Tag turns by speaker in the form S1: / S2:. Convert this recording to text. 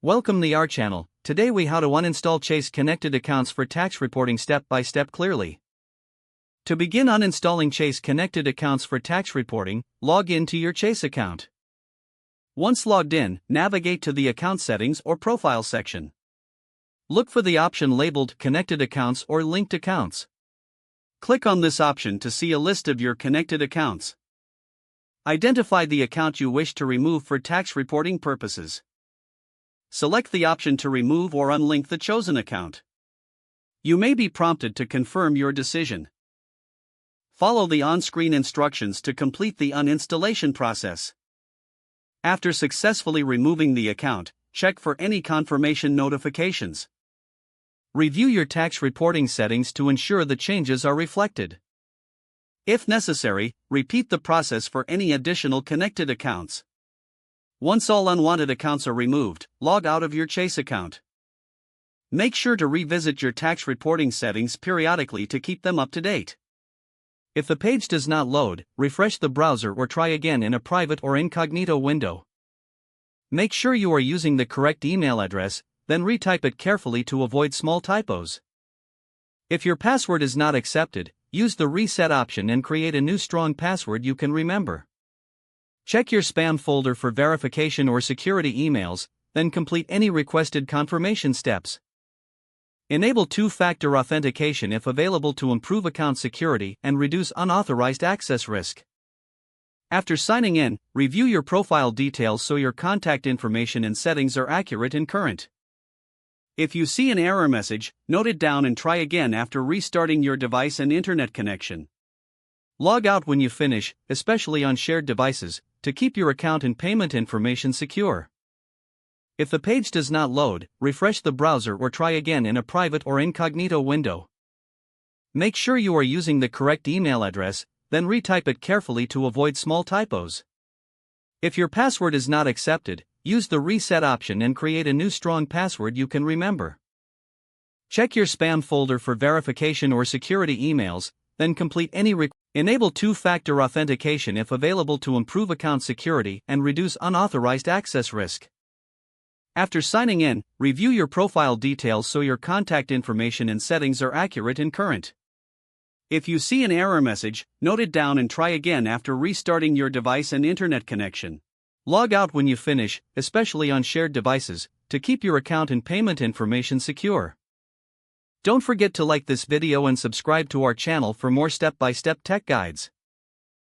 S1: Welcome to our channel. Today we how to uninstall Chase connected accounts for tax reporting step by step clearly. To begin uninstalling Chase connected accounts for tax reporting, log in to your Chase account. Once logged in, navigate to the account settings or profile section. Look for the option labeled connected accounts or linked accounts. Click on this option to see a list of your connected accounts. Identify the account you wish to remove for tax reporting purposes. Select the option to remove or unlink the chosen account. You may be prompted to confirm your decision. Follow the on-screen instructions to complete the uninstallation process. After successfully removing the account, check for any confirmation notifications. Review your tax reporting settings to ensure the changes are reflected. If necessary, repeat the process for any additional connected accounts. Once all unwanted accounts are removed, log out of your Chase account. Make sure to revisit your tax reporting settings periodically to keep them up to date. If the page does not load, refresh the browser or try again in a private or incognito window. Make sure you are using the correct email address, then retype it carefully to avoid small typos. If your password is not accepted, use the reset option and create a new strong password you can remember. Check your spam folder for verification or security emails, then complete any requested confirmation steps. Enable two-factor authentication if available to improve account security and reduce unauthorized access risk. After signing in, review your profile details so your contact information and settings are accurate and current. If you see an error message, note it down and try again after restarting your device and internet connection. Log out when you finish, especially on shared devices, to keep your account and payment information secure. If the page does not load, refresh the browser or try again in a private or incognito window. Make sure you are using the correct email address, then retype it carefully to avoid small typos. If your password is not accepted, use the reset option and create a new strong password you can remember. Check your spam folder for verification or security emails, then complete any Enable two-factor authentication if available to improve account security and reduce unauthorized access risk. After signing in, review your profile details so your contact information and settings are accurate and current. If you see an error message, note it down and try again after restarting your device and internet connection. Log out when you finish, especially on shared devices, to keep your account and payment information secure. Don't forget to like this video and subscribe to our channel for more step-by-step tech guides.